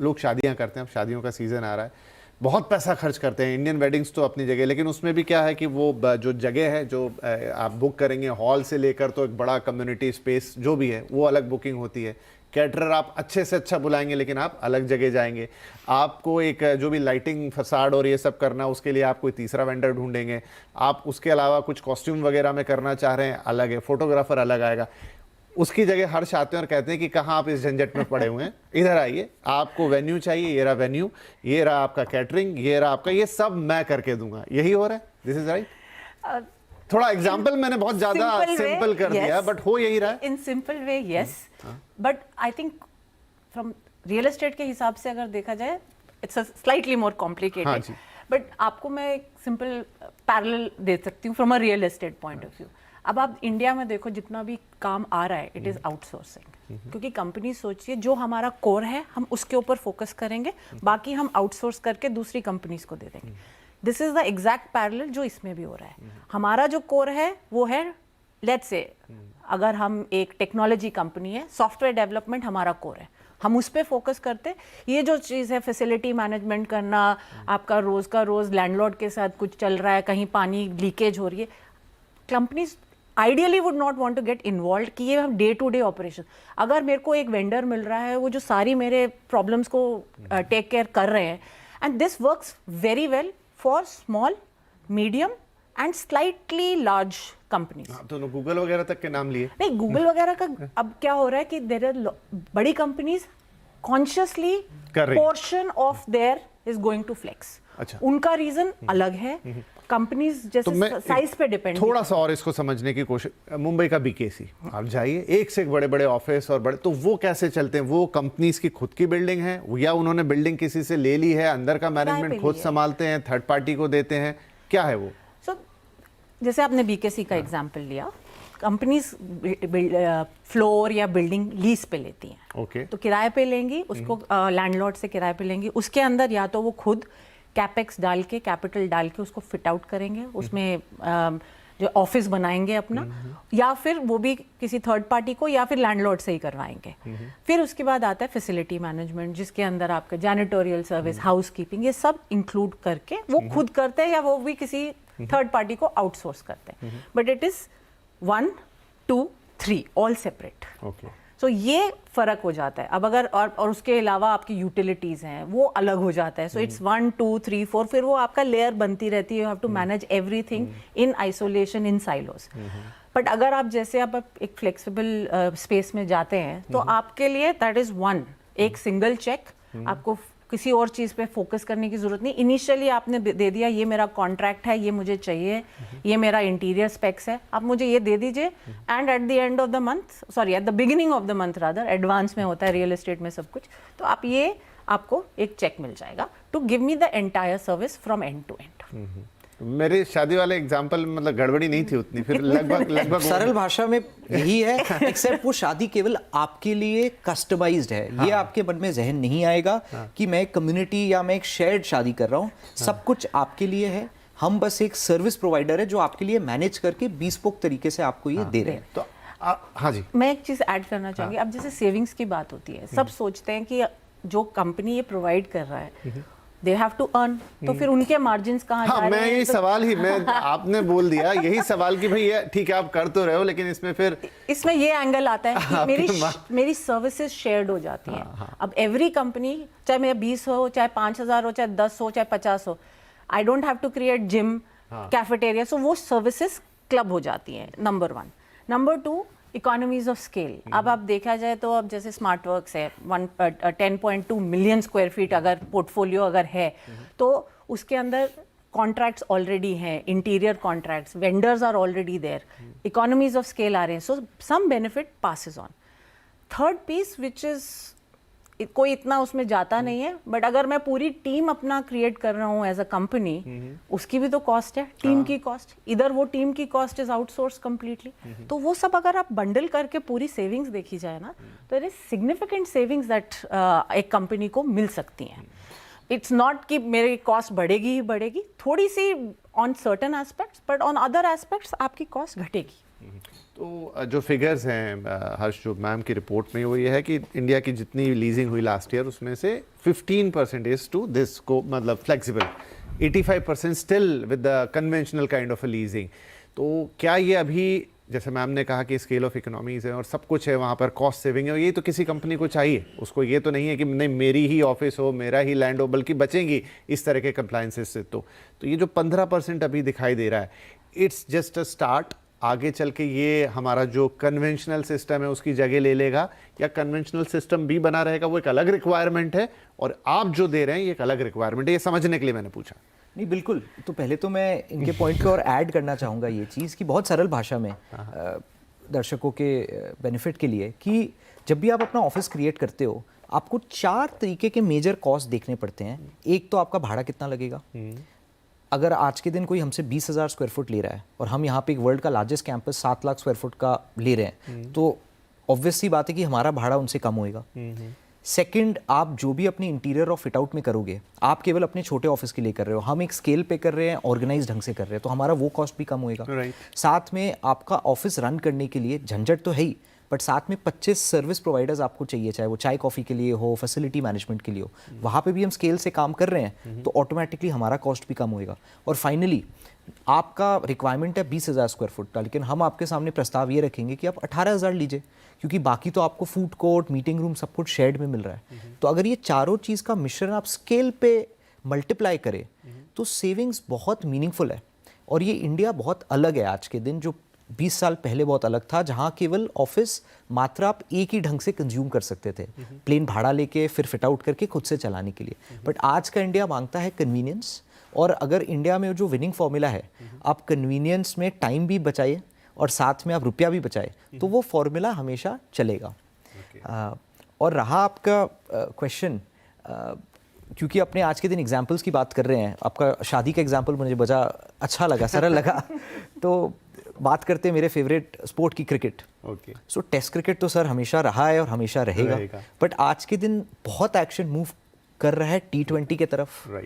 लोग शादियां करते हैं, अब शादियों का सीज़न आ रहा है, बहुत पैसा खर्च करते हैं। इंडियन वेडिंग्स तो अपनी जगह, लेकिन उसमें भी क्या है कि वो जो जगह है जो आप बुक करेंगे, हॉल से लेकर तो एक बड़ा कम्युनिटी स्पेस जो भी है वो अलग बुकिंग होती है। कैटरर आप अच्छे से अच्छा बुलाएंगे लेकिन आप अलग जगह जाएंगे। आपको एक जो भी लाइटिंग फसाड और ये सब करना, उसके लिए आप कोई तीसरा वेंडर ढूंढेंगे। आप उसके अलावा कुछ कॉस्ट्यूम वगैरह में करना चाह रहे हैं, अलग है, फोटोग्राफर अलग आएगा। उसकी जगह हर्ष आते हैं और कहते हैं कि कहाँ आप इस झंझट में पड़े हुए हैं, इधर आइए, आपको वेन्यू चाहिए, ये रहा वेन्यू, ये रहा आपका कैटरिंग, ये रहा आपका, ये सब मैं करके दूंगा। यही हो रहा है, दिस इज राइट। थोड़ा एग्जाम्पल मैंने बहुत ज्यादा सिंपल कर दिया, बट हो यही रहा है। In simple way yes, but I think from real estate के हिसाब से अगर देखा जाए it's slightly more complicated, but आपको मैं एक सिंपल पैरेलल दे सकती हूँ from a real estate point of view. अब आप इंडिया में देखो, जितना भी काम आ रहा है इट इज़ आउटसोर्सिंग, क्योंकि कंपनी सोचिए जो हमारा कोर है हम उसके ऊपर फोकस करेंगे, बाकी हम आउटसोर्स करके दूसरी कंपनीज को दे देंगे। This is the exact parallel जो इसमें भी हो रहा है। हमारा जो कोर है वो है, लेट्स से अगर हम एक टेक्नोलॉजी कंपनी है, सॉफ्टवेयर डेवलपमेंट हमारा कोर है, हम उस पर फोकस करते। ये जो चीज़ है फैसिलिटी मैनेजमेंट करना, आपका रोज़ का रोज़ लैंडलॉर्ड के साथ कुछ चल रहा है, कहीं पानी लीकेज हो रही है, companies ideally would not want to get involve कि ये हम डे टू डे ऑपरेशन। अगर मेरे को एक वेंडर मिल रहा है वो जो सारी मेरे प्रॉब्लम्स को टेक केयर कर रहे हैं, and this works very well for small, medium and slightly large companies. तो गूगल वगैरह तक के नाम लिए नहीं, गूगल वगैरह का अब क्या हो रहा है कि देयर आर बड़ी companies consciously portion of there is going to flex. अच्छा, उनका रीजन अलग है, कंपनीज जैसे साइज पे डिपेंड। थोड़ा सा और इसको समझने की कोशिश, मुंबई का बीकेसी आप जाइए, एक से एक बड़े बड़े ऑफिस और बड़े, तो वो कैसे चलते हैं? वो कंपनीज की खुद की बिल्डिंग है या उन्होंने बिल्डिंग किसी से ले ली है, अंदर का मैनेजमेंट खुद संभालते हैं, थर्ड पार्टी को देते हैं, क्या है वो? जैसे आपने बीकेसी का एग्जांपल लिया, कंपनीज फ्लोर या बिल्डिंग लीज पे लेती हैं। ओके, तो किराए पे लेंगी उसको, लैंडलॉर्ड से किराए पे लेंगी, उसके अंदर या तो वो खुद कैपेक्स डाल के, कैपिटल डाल के उसको फिट आउट करेंगे, उसमें जो ऑफिस बनाएंगे अपना, या फिर वो भी किसी थर्ड पार्टी को या फिर लैंडलॉर्ड से ही करवाएंगे। फिर उसके बाद आता है फैसिलिटी मैनेजमेंट, जिसके अंदर आपका जैनिटोरियल सर्विस, हाउस कीपिंग, ये सब इंक्लूड करके वो खुद करते हैं या वो भी किसी थर्ड पार्टी को आउटसोर्स करते हैं। But it is 1, 2, 3 all separate. So ये फर्क हो जाता है। अब अगर और उसके अलावा आपकी यूटिलिटीज हैं वो अलग हो जाता है। सो इट्स 1, 2, 3, 4, फिर वो आपका लेयर बनती रहती है। You have to manage everything in isolation, in silos. But अगर आप जैसे आप एक फ्लेक्सिबल स्पेस में जाते हैं तो आपके लिए दैट इज वन, एक सिंगल चेक, आपको किसी और चीज़ पे फोकस करने की ज़रूरत नहीं। इनिशियली आपने दे दिया, ये मेरा कॉन्ट्रैक्ट है, ये मुझे चाहिए, ये मेरा इंटीरियर स्पेक्स है, आप मुझे ये दे दीजिए, and at the end of the month, sorry at the beginning of the month rather, advance में होता है रियल एस्टेट में सब कुछ, तो आप ये, आपको एक चेक मिल जाएगा to give me the entire service from end to end. मेरे शादी वाले एग्जाम्पल मतलब गड़बड़ी नहीं थी उतनी, फिर लगभग सरल भाषा में यही है, एक्सेप्ट वो शादी केवल आपके लिए कस्टमाइज्ड है। हाँ। ये आपके मन में जहन नहीं आएगा कि मैं एक कम्युनिटी या मैं एक शेयर्ड शादी कर रहा हूँ। सब कुछ आपके लिए है, हम बस एक सर्विस प्रोवाइडर है जो आपके लिए मैनेज करके bespoke तरीके से आपको ये दे रहे हैं। तो हाँ जी, मैं एक चीज़ ऐड करना चाहूँगी। अब जैसे सेविंग्स की बात होती है, सब सोचते हैं कि जो कंपनी ये प्रोवाइड कर रहा है दे हैव टू अर्न, तो फिर उनके मार्जिन्स कहाँ जा रहे हैं? मैं यही सवाल ही, मैं आपने बोल दिया यही सवाल कि भाई ये ठीक है आप कर तो रहे हो, लेकिन इसमें फिर इसमें ये एंगल आता है कि मेरी सर्विसेज शेयर्ड हो जाती हैं। अब एवरी कंपनी, चाहे मेरा 20 हो, चाहे 5,000 हो, चाहे 10 हो, चाहे 50 हो, I don't have to create gym, cafeteria, so वो सर्विसेज क्लब हो जाती हैं, number 1। Number 2, economies of scale. अब आप देखा जाए तो अब जैसे स्मार्ट वर्क्स है, 10.2 मिलियन स्क्वायर फीट अगर पोर्टफोलियो अगर है, तो उसके अंदर कॉन्ट्रैक्ट्स ऑलरेडी हैं, interior contracts, vendors are already there, economies of scale आ रहे हैं, so some benefit passes on. Third piece which is कोई इतना उसमें जाता नहीं है, बट अगर मैं पूरी टीम अपना क्रिएट कर रहा हूँ एज अ कंपनी, उसकी भी तो कॉस्ट है, टीम की कॉस्ट। इधर वो टीम की कॉस्ट इज आउटसोर्स कंप्लीटली, तो वो सब अगर आप बंडल करके पूरी सेविंग्स देखी जाए ना, तो it is significant savings that एक कंपनी को मिल सकती हैं। इट्स नॉट कि मेरी कॉस्ट बढ़ेगी ही बढ़ेगी, थोड़ी सी on certain aspects, but on other aspects आपकी कॉस्ट घटेगी। तो जो फिगर्स हैं हर्ष, जो मैम की रिपोर्ट में, वो ये है कि इंडिया की जितनी लीजिंग हुई लास्ट ईयर उसमें से 15% इज टू दिस को, मतलब flexible, 85% still with the conventional kind of a leasing. तो क्या ये अभी, जैसे मैम ने कहा कि स्केल ऑफ इकोनॉमीज है और सब कुछ है वहाँ पर, कॉस्ट सेविंग है, और ये तो किसी कंपनी को चाहिए, उसको ये तो नहीं है कि नहीं मेरी ही ऑफिस हो, मेरा ही लैंड हो, बल्कि बचेंगी इस तरह के कंप्लायंसेस से। तो ये जो 15% अभी दिखाई दे रहा है, इट्स जस्ट अ स्टार्ट। आगे चल के ये हमारा जो कन्वेंशनल सिस्टम है उसकी जगह ले लेगा, या कन्वेंशनल सिस्टम भी बना रहेगा, वो एक अलग रिक्वायरमेंट है, और आप जो दे रहे हैं ये एक अलग रिक्वायरमेंट है। ये समझने के लिए मैंने पूछा। नहीं बिल्कुल, तो पहले तो मैं इनके पॉइंट को और ऐड करना चाहूँगा ये चीज़ कि बहुत सरल भाषा में दर्शकों के बेनिफिट के लिए, कि जब भी आप अपना ऑफिस क्रिएट करते हो आपको 4 तरीके के मेजर कॉस्ट देखने पड़ते हैं। एक तो आपका भाड़ा कितना लगेगा। अगर आज के दिन कोई हमसे 20,000 स्क्वायर फुट ले रहा है और हम यहाँ पे एक वर्ल्ड का largest campus 7 lakh square foot का ले रहे हैं, तो ऑब्वियसली बात है कि हमारा भाड़ा उनसे कम होएगा। सेकंड, आप जो भी अपनी इंटीरियर और फिट आउट में करोगे, आप केवल अपने छोटे ऑफिस के लिए कर रहे हो, हम एक स्केल पे कर रहे हैं, ऑर्गेनाइज ढंग से कर रहे हैं, तो हमारा वो कॉस्ट भी कम होएगा। साथ में आपका ऑफिस रन करने के लिए झंझट तो है ही, बट साथ में 25 सर्विस प्रोवाइडर्स आपको चाहिए, चाहे वो चाय कॉफ़ी के लिए हो, फैसिलिटी मैनेजमेंट के लिए हो, वहाँ पे भी हम स्केल से काम कर रहे हैं, तो ऑटोमेटिकली हमारा कॉस्ट भी कम होएगा। और फाइनली आपका रिक्वायरमेंट है 20,000 स्क्वायर फुट का, लेकिन हम आपके सामने प्रस्ताव ये रखेंगे कि आप 18,000 लीजिए, क्योंकि बाकी तो आपको फूड कोर्ट, मीटिंग रूम सब कुछ शेड में मिल रहा है। तो अगर ये चारों चीज़ का मिश्रण आप स्केल पे मल्टीप्लाई करें तो सेविंग्स बहुत मीनिंगफुल है। और ये इंडिया बहुत अलग है आज के दिन, जो 20 साल पहले बहुत अलग था, जहाँ केवल ऑफिस मात्र आप एक ही ढंग से कंज्यूम कर सकते थे, प्लेन भाड़ा लेके फिर फिट आउट करके खुद से चलाने के लिए। बट आज का इंडिया मांगता है कन्वीनियंस, और अगर इंडिया में जो विनिंग फॉर्मूला है, आप कन्वीनियंस में टाइम भी बचाइए और साथ में आप रुपया भी बचाए, तो वो फॉर्मूला हमेशा चलेगा। और रहा आपका क्वेश्चन, क्योंकि अपने आज के दिन एग्जाम्पल्स की बात कर रहे हैं, आपका शादी का एग्जाम्पल मुझे बड़ा अच्छा लगा, सरल लगा, तो बात करते हैं मेरे फेवरेट स्पोर्ट की, क्रिकेट। सो टेस्ट क्रिकेट तो सर हमेशा रहा है और हमेशा रहेगा, बट आज के दिन बहुत एक्शन मूव कर रहा है T20 के तरफ।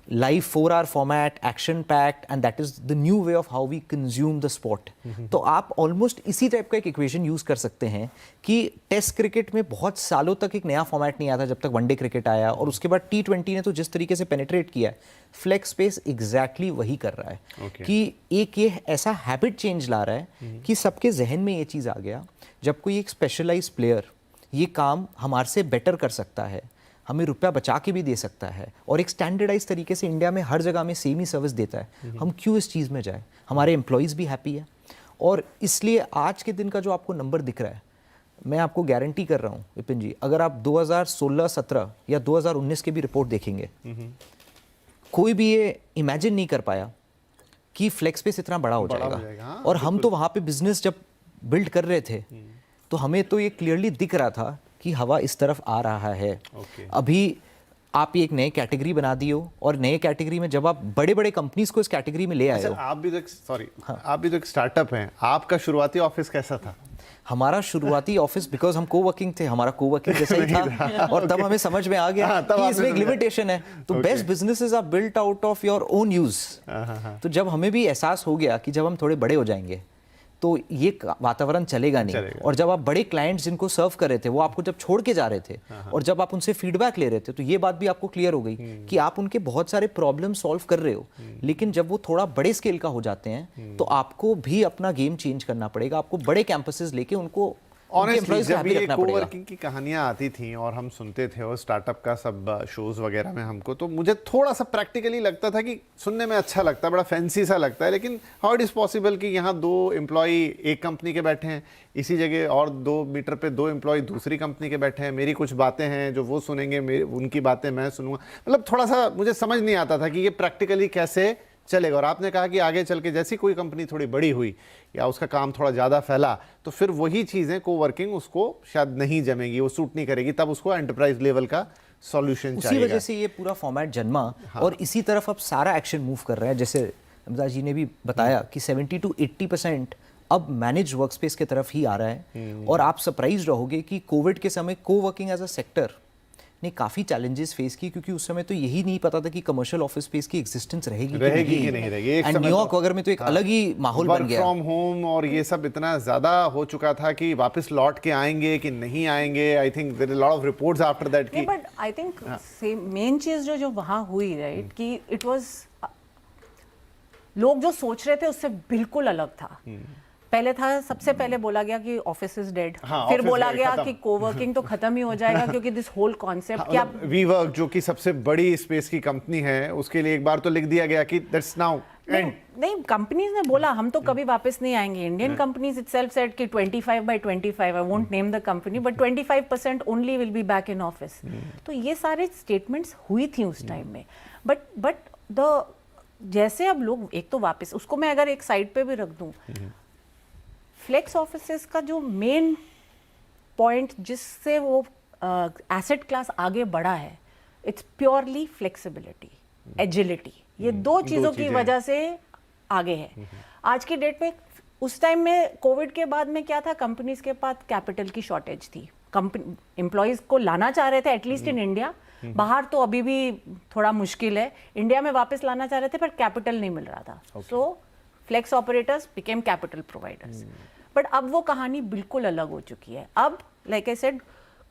Live 4 hour format, action packed, and that is the new way of how we consume the sport. तो आप ऑलमोस्ट इसी टाइप का एक इक्वेशन यूज कर सकते हैं कि टेस्ट क्रिकेट में बहुत सालों तक एक नया फॉर्मेट नहीं आता, जब तक वनडे क्रिकेट आया, और उसके बाद T20 ने तो जिस तरीके से पेनिट्रेट किया है, फ्लेक्स स्पेस एग्जैक्टली वही कर रहा है। कि एक ये ऐसा हैबिट चेंज ला रहा है कि सबके जहन में ये चीज़ आ गया, जब कोई एक स्पेशलाइज प्लेयर ये काम हमारे से बेटर कर सकता है, हमें रुपया बचा के भी दे सकता है, और एक स्टैंडर्डाइज तरीके से इंडिया में हर जगह में सेम ही सर्विस देता है, हम क्यों इस चीज़ में जाए। हमारे एम्प्लॉयज़ भी हैप्पी है, और इसलिए आज के दिन का जो आपको नंबर दिख रहा है, मैं आपको गारंटी कर रहा हूँ विपिन जी, अगर आप 2016-17 या 2019 के भी रिपोर्ट देखेंगे, कोई भी ये इमेजिन नहीं कर पाया कि फ्लेक्स स्पेस इतना बड़ा हो जाएगा। और हम तो वहाँ पे बिजनेस जब बिल्ड कर रहे थे, तो हमें तो ये क्लियरली दिख रहा था कि हवा इस तरफ आ रहा है। अभी आप एक नए कैटेगरी बना दी हो, और नए कैटेगरी में जब आप बड़े बड़े कंपनीज को इस कैटेगरी में ले आए हो। आप भी तो आप भी तो एक स्टार्टअप हैं, आपका शुरुआती ऑफिस कैसा था? हमारा शुरुआती ऑफिस, बिकॉज हम कोवर्किंग थे, हमारा कोवर्किंग जैसा ही था, और तब हमें समझ में आ गया कि इसमें एक लिमिटेशन है। तो best businesses are built out of your own use. तो जब हमें भी एहसास हो गया कि जब हम थोड़े बड़े हो जाएंगे तो ये वातावरण चलेगा नहीं, और जब आप बड़े क्लाइंट्स जिनको सर्व कर रहे थे, वो आपको जब छोड़ के जा रहे थे, और जब आप उनसे फीडबैक ले रहे थे, तो ये बात भी आपको क्लियर हो गई कि आप उनके बहुत सारे प्रॉब्लम सॉल्व कर रहे हो, लेकिन जब वो थोड़ा बड़े स्केल का हो जाते हैं, तो आपको भी अपना गेम चेंज करना पड़ेगा। आपको बड़े कैंपसेस लेके उनको ऑनेस्टली जब ये कोवर्किंग की कहानियां आती थी और हम सुनते थे, और स्टार्टअप का सब शोज वगैरह में हमको, तो मुझे थोड़ा सा प्रैक्टिकली लगता था कि सुनने में अच्छा लगता है, बड़ा फैंसी सा लगता है, लेकिन हाउ इट इज़ पॉसिबल कि यहाँ 2 एम्प्लॉय एक कंपनी के बैठे हैं, इसी जगह और 2 मीटर पे 2 एम्प्लॉय दूसरी कंपनी के बैठे हैं, मेरी कुछ बातें हैं जो वो सुनेंगे, उनकी बातें मैं सुनूंगा। मतलब थोड़ा सा मुझे समझ नहीं आता था कि ये प्रैक्टिकली कैसे चलेगा। और आपने कहा कि आगे चल के जैसी कोई कंपनी थोड़ी बड़ी हुई या उसका काम थोड़ा ज़्यादा फैला, तो फिर वही चीज़ें कोवर्किंग उसको शायद नहीं जमेगी, वो सूट नहीं करेगी, तब उसको एंटरप्राइज लेवल का सॉल्यूशन चाहिए। उसी वजह से ये पूरा फॉर्मेट जन्मा। और इसी तरफ अब सारा एक्शन मूव कर रहा है, जैसे अमिताभ जी ने भी बताया कि 70 to 80% अब मैनेज वर्क स्पेस की तरफ ही आ रहा है। और आप सरप्राइज रहोगे कि कोविड के समय कोवर्किंग एज अ सेक्टर ने काफ़ी चैलेंजेस फेस की, क्योंकि उस समय तो यही नहीं पता था कि कमर्शियल ऑफिस स्पेस की एग्जिस्टेंस रहेगी कि नहीं रहेगी। एक एंड समय न्यूयॉर्क वगैरह में तो एक अलग ही माहौल बन वर्क गया। फ्रॉम होम और ये सब इतना ज्यादा हो चुका था कि वापस लौट के आएंगे कि नहीं आएंगे। I think there are lot of reports after that कि बट आई थिंक मेन चीज जो वहां हुई, राइट, कि इट वाज, लोग जो सोच रहे थे उससे बिल्कुल अलग था। पहले था, सबसे पहले बोला गया कि ऑफिस इज डेड, हाँ, फिर office बोला dead, गया खत्म। कि कोवर्किंग तो खत्म ही हो जाएगा क्योंकि दिस होल कॉन्सेप्ट क्या वी वर्क जो कि सबसे बड़ी स्पेस की कंपनी है, उसके लिए एक बार तो लिख दिया गया कि दैट्स नाउ एंड। नहीं, कंपनीज ने बोला हम तो कभी वापस नहीं आएंगे। इंडियन कंपनीज इटसेल्फ सेड कि 25/25, I won't name the company, but 25% only will be back in office. तो ये सारे स्टेटमेंट्स हुई थी उस टाइम में। बट द जैसे अब लोग एक तो वापस, उसको मैं अगर एक साइड पे भी रख दूं, फ्लेक्स ऑफिसेस का जो मेन पॉइंट जिससे वो एसेट क्लास आगे बढ़ा है, इट्स प्योरली फ्लेक्सिबिलिटी, एजिलिटी। ये दो चीज़ों की वजह से आगे है आज की डेट में। उस टाइम में कोविड के बाद में क्या था, कंपनीज के पास कैपिटल की शॉर्टेज थी। कंपनी एम्प्लॉयज को लाना चाह रहे थे, एटलीस्ट इन इंडिया। बाहर तो अभी भी थोड़ा मुश्किल है, इंडिया में वापस लाना चाह रहे थे पर कैपिटल नहीं मिल रहा था। So flex operators became capital providers. But अब वो कहानी बिल्कुल अलग हो चुकी है। अब like I said,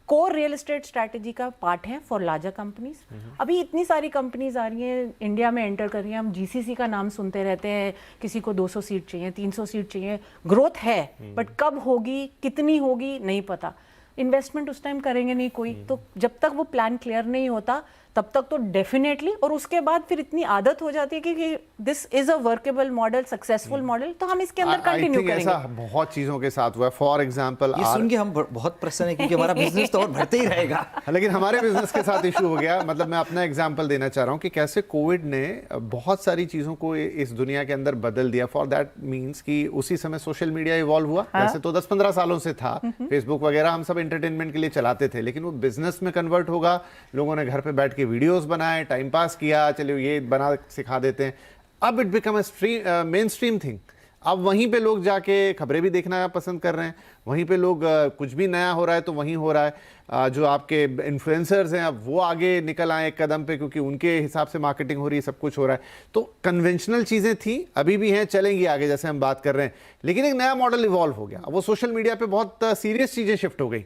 core real estate strategy का पार्ट है फॉर लार्जर कंपनीज। अभी इतनी सारी कंपनीज आ रही हैं, इंडिया में एंटर कर रही हैं। हम जीसीसी का नाम सुनते रहते हैं, किसी को 200 सीट चाहिए, 300 सीट चाहिए। ग्रोथ है, बट कब होगी, कितनी होगी, नहीं पता। इन्वेस्टमेंट उस टाइम करेंगे नहीं कोई, तो जब तक वो प्लान क्लियर नहीं होता तब तक तो डेफिनेटली, और उसके बाद फिर इतनी आदत हो जाती है कि this is a workable model, successful model, तो हम इसके अंदर कंटिन्यू करेंगे। ऐसा बहुत चीजों के साथ हुआ है। फॉर एग्जांपल, ये सुन के हम बहुत प्रसन्न है क्योंकि हमारा बिजनेस तो और बढ़ते ही रहेगा। लेकिन हमारे बिजनेस के साथ इशू हो गया। मतलब मैं अपना एग्जांपल देना चाह रहा हूँ कि कैसे कोविड ने बहुत सारी चीजों को इस दुनिया के अंदर बदल दिया। फॉर दैट मीन्स कि उसी समय सोशल मीडिया इवॉल्व हुआ। वैसे तो 10-15 सालों से था, फेसबुक वगैरह हम सब एंटरटेनमेंट के लिए चलाते थे, लेकिन वो बिजनेस में कन्वर्ट होगा। लोगों ने घर पे बैठ के वीडियोस बनाए, टाइम पास किया, चलिए ये बना सिखा देते हैं। अब it become a main stream thing. अब वहीं पे लोग जाके खबरें भी देखना पसंद कर रहे हैं, वहीं पे लोग कुछ भी नया हो रहा है तो वहीं हो रहा है। जो आपके इन्फ्लुएंसर्स हैं अब वो आगे निकल आए एक कदम पे, क्योंकि उनके हिसाब से मार्केटिंग हो रही है, सब कुछ हो रहा है। तो कन्वेंशनल चीज़ें थी, अभी भी हैं, चलेंगी आगे जैसे हम बात कर रहे हैं, लेकिन एक नया मॉडल इवॉल्व हो गया। अब वो सोशल मीडिया पे बहुत सीरियस चीज़ें शिफ्ट हो गई।